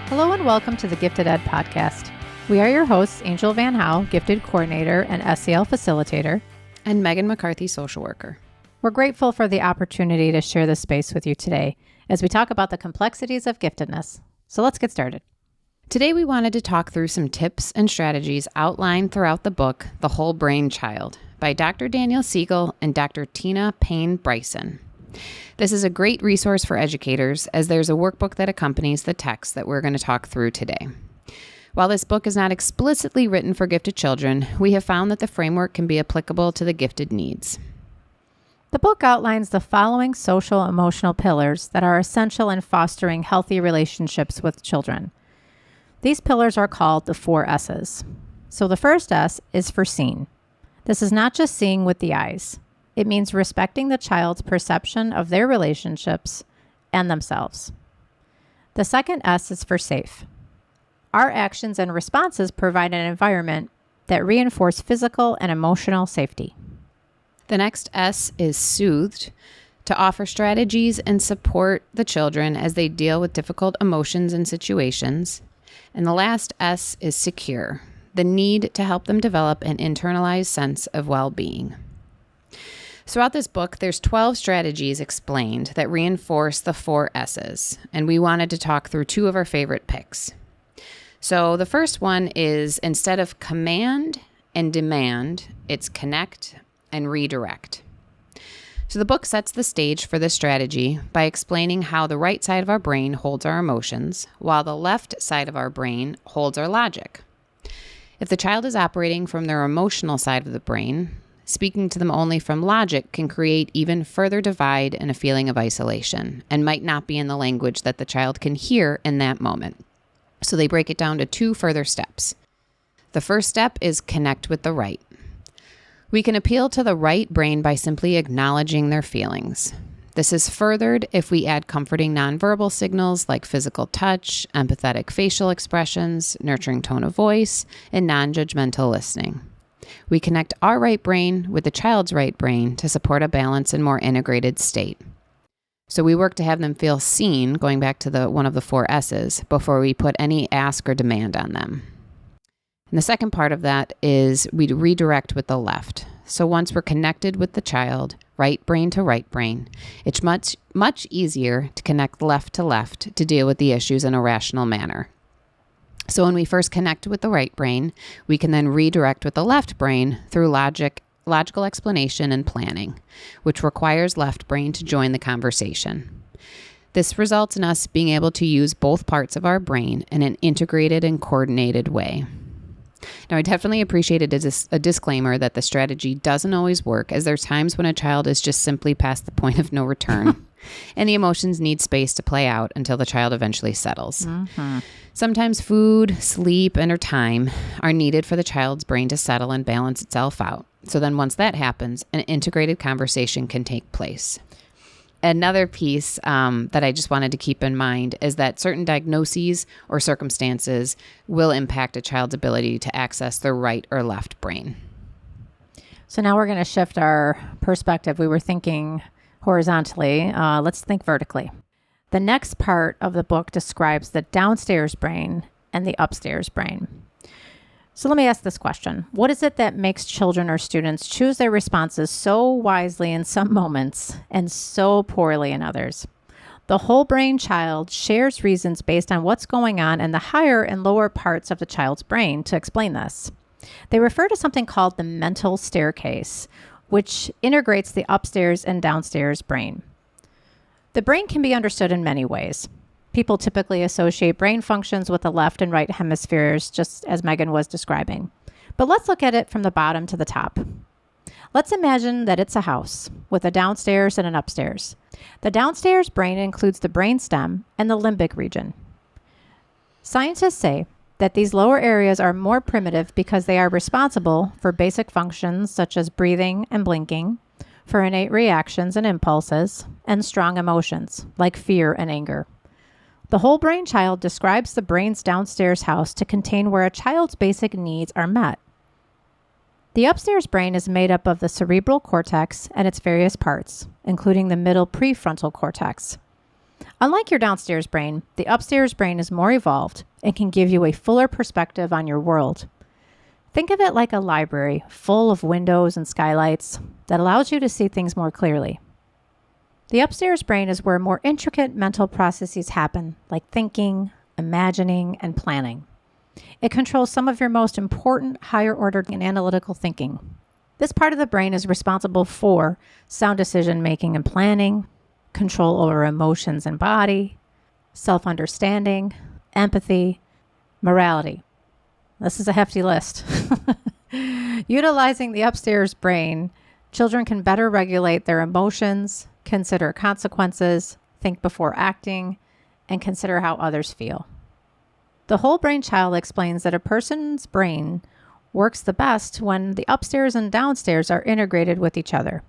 Hello and welcome to the Gifted Ed podcast. We are your hosts, Angel Van Howe, Gifted Coordinator and SEL Facilitator, and Meghan McCarthy, Social Worker. We're grateful for the opportunity to share this space with you today as we talk about the complexities of giftedness. So let's get started. Today we wanted to talk through some tips and strategies outlined throughout the book, The Whole Brain Child, by Dr. Daniel Siegel and Dr. Tina Payne Bryson. This is a great resource for educators as there's a workbook that accompanies the text that we're going to talk through today. While this book is not explicitly written for gifted children, we have found that the framework can be applicable to the gifted needs. The book outlines the following social emotional pillars that are essential in fostering healthy relationships with children. These pillars are called the 4 S's. So the first S is for seeing. This is not just seeing with the eyes. It means respecting the child's perception of their relationships and themselves. The second S is for safe. Our actions and responses provide an environment that reinforce physical and emotional safety. The next S is soothed, to offer strategies and support the children as they deal with difficult emotions and situations. And the last S is secure, the need to help them develop an internalized sense of well-being. Throughout this book, there's 12 strategies explained that reinforce the 4 S's, and we wanted to talk through 2 of our favorite picks. So the first one is, instead of command and demand, it's connect and redirect. So the book sets the stage for this strategy by explaining how the right side of our brain holds our emotions, while the left side of our brain holds our logic. If the child is operating from their emotional side of the brain, speaking to them only from logic can create even further divide and a feeling of isolation, and might not be in the language that the child can hear in that moment. So they break it down to 2 further steps. The first step is connect with the right. We can appeal to the right brain by simply acknowledging their feelings. This is furthered if we add comforting nonverbal signals like physical touch, empathetic facial expressions, nurturing tone of voice, and non-judgmental listening. We connect our right brain with the child's right brain to support a balanced and more integrated state. So we work to have them feel seen, going back to one of the 4 S's, before we put any ask or demand on them. And the second part of that is we redirect with the left. So once we're connected with the child, right brain to right brain, it's much easier to connect left to left to deal with the issues in a rational manner. So when we first connect with the right brain, we can then redirect with the left brain through logical explanation and planning, which requires left brain to join the conversation. This results in us being able to use both parts of our brain in an integrated and coordinated way. Now, I definitely appreciated a disclaimer that the strategy doesn't always work, as there's times when a child is just simply past the point of no return, and the emotions need space to play out until the child eventually settles. Mm-hmm. Sometimes food, sleep, and or time are needed for the child's brain to settle and balance itself out. So then once that happens, an integrated conversation can take place. Another piece that I just wanted to keep in mind is that certain diagnoses or circumstances will impact a child's ability to access their right or left brain. So now we're going to shift our perspective. We were thinking horizontally. Let's think vertically. The next part of the book describes the downstairs brain and the upstairs brain. So let me ask this question. What is it that makes children or students choose their responses so wisely in some moments and so poorly in others? The whole brain child shares reasons based on what's going on in the higher and lower parts of the child's brain to explain this. They refer to something called the mental staircase, which integrates the upstairs and downstairs brain. The brain can be understood in many ways. People typically associate brain functions with the left and right hemispheres, just as Meghan was describing. But let's look at it from the bottom to the top. Let's imagine that it's a house with a downstairs and an upstairs. The downstairs brain includes the brainstem and the limbic region. Scientists say that these lower areas are more primitive because they are responsible for basic functions such as breathing and blinking, for innate reactions and impulses, and strong emotions like fear and anger. The whole brain child describes the brain's downstairs house to contain where a child's basic needs are met. The upstairs brain is made up of the cerebral cortex and its various parts, including the middle prefrontal cortex. Unlike your downstairs brain, the upstairs brain is more evolved and can give you a fuller perspective on your world. Think of it like a library full of windows and skylights that allows you to see things more clearly. The upstairs brain is where more intricate mental processes happen, like thinking, imagining, and planning. It controls some of your most important higher order and analytical thinking. This part of the brain is responsible for sound decision making and planning, control over emotions and body, self-understanding, empathy, morality. This is a hefty list. Utilizing the upstairs brain, children can better regulate their emotions, consider consequences, think before acting, and consider how others feel. The whole brain child explains that a person's brain works the best when the upstairs and downstairs are integrated with each other.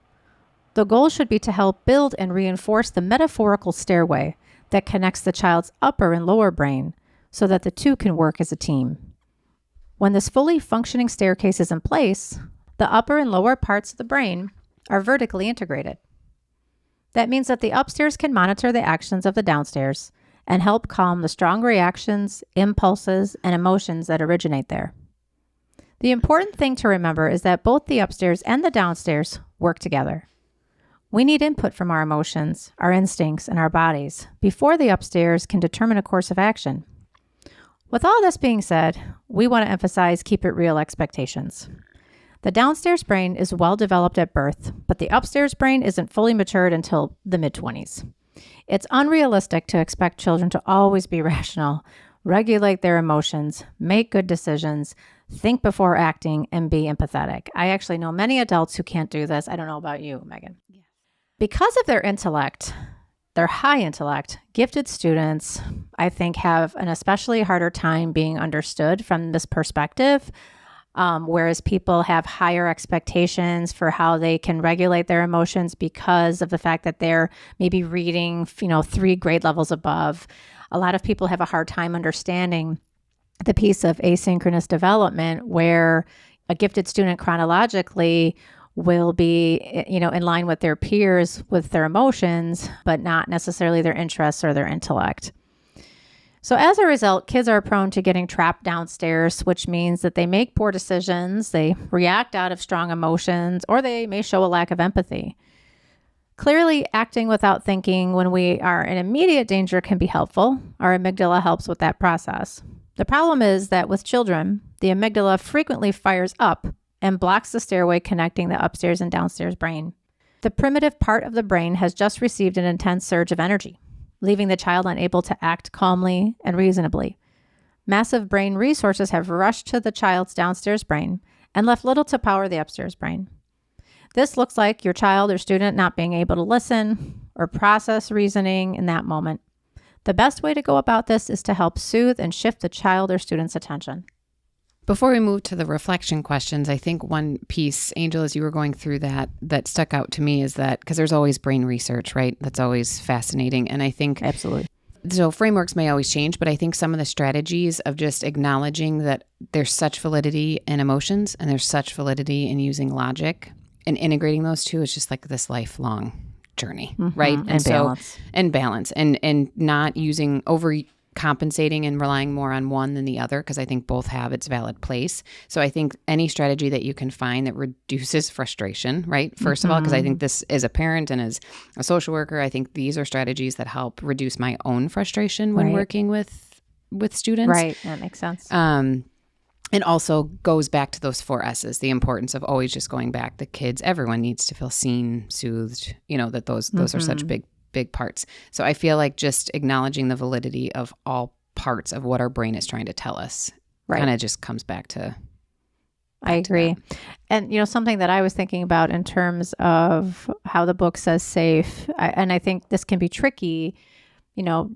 The goal should be to help build and reinforce the metaphorical stairway that connects the child's upper and lower brain so that the two can work as a team. When this fully functioning staircase is in place, the upper and lower parts of the brain are vertically integrated. That means that the upstairs can monitor the actions of the downstairs and help calm the strong reactions, impulses, and emotions that originate there. The important thing to remember is that both the upstairs and the downstairs work together. We need input from our emotions, our instincts, and our bodies before the upstairs can determine a course of action. With all this being said, we want to emphasize keep it real expectations. The downstairs brain is well developed at birth, but the upstairs brain isn't fully matured until the mid-20s. It's unrealistic to expect children to always be rational, regulate their emotions, make good decisions, think before acting, and be empathetic. I actually know many adults who can't do this. I don't know about you, Megan. Yeah. Because of their intellect, their high intellect, gifted students, I think, have an especially harder time being understood from this perspective, whereas people have higher expectations for how they can regulate their emotions because of the fact that they're maybe reading, 3 grade levels above. A lot of people have a hard time understanding the piece of asynchronous development where a gifted student chronologically will be, in line with their peers with their emotions, but not necessarily their interests or their intellect. So as a result, kids are prone to getting trapped downstairs, which means that they make poor decisions, they react out of strong emotions, or they may show a lack of empathy. Clearly, acting without thinking when we are in immediate danger can be helpful. Our amygdala helps with that process. The problem is that with children, the amygdala frequently fires up and blocks the stairway connecting the upstairs and downstairs brain. The primitive part of the brain has just received an intense surge of energy, leaving the child unable to act calmly and reasonably. Massive brain resources have rushed to the child's downstairs brain and left little to power the upstairs brain. This looks like your child or student not being able to listen or process reasoning in that moment. The best way to go about this is to help soothe and shift the child or student's attention. Before we move to the reflection questions, I think one piece, Angel, as you were going through that stuck out to me is that, because there's always brain research, right? That's always fascinating. And I think... Absolutely. So frameworks may always change, but I think some of the strategies of just acknowledging that there's such validity in emotions and there's such validity in using logic and integrating those two is just like this lifelong journey, right? And balance. And balance. And not using overcompensating and relying more on one than the other, because I think both have its valid place. So I think any strategy that you can find that reduces frustration, right? First of all, because I think this as a parent and as a social worker, I think these are strategies that help reduce my own frustration when working with students. Right. That makes sense. And also goes back to those 4 S's, the importance of always just going back. The kids, everyone needs to feel seen, soothed, that those are such big parts. So I feel like just acknowledging the validity of all parts of what our brain is trying to tell us kind of just comes back to. I agree. And, something that I was thinking about in terms of how the book says safe, and I think this can be tricky,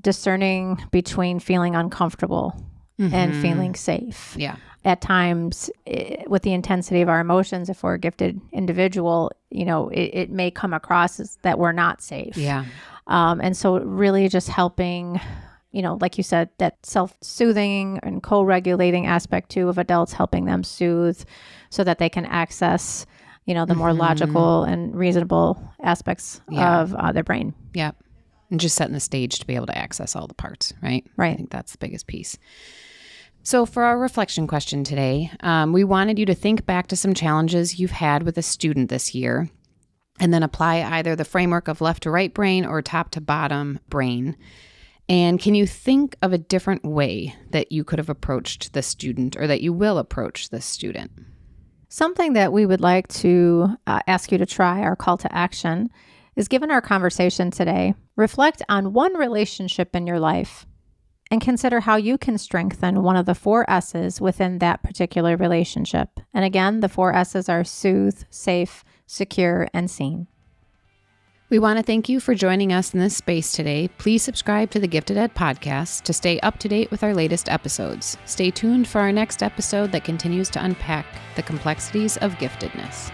discerning between feeling uncomfortable and feeling safe. Yeah. At times, with the intensity of our emotions, if we're a gifted individual, it may come across as that we're not safe. Yeah. And so really just helping, like you said, that self-soothing and co-regulating aspect too of adults, helping them soothe so that they can access, the more logical and reasonable aspects of their brain. Yeah. and just setting the stage to be able to access all the parts, right? Right. I think that's the biggest piece. So for our reflection question today, we wanted you to think back to some challenges you've had with a student this year, and then apply either the framework of left to right brain or top to bottom brain. And can you think of a different way that you could have approached the student, or that you will approach the student? Something that we would like to ask you to try, our call to action, is, given our conversation today, reflect on one relationship in your life and consider how you can strengthen one of the 4 S's within that particular relationship. And again, the 4 S's are soothe, safe, secure, and seen. We want to thank you for joining us in this space today. Please subscribe to the Gifted Ed podcast to stay up to date with our latest episodes. Stay tuned for our next episode that continues to unpack the complexities of giftedness.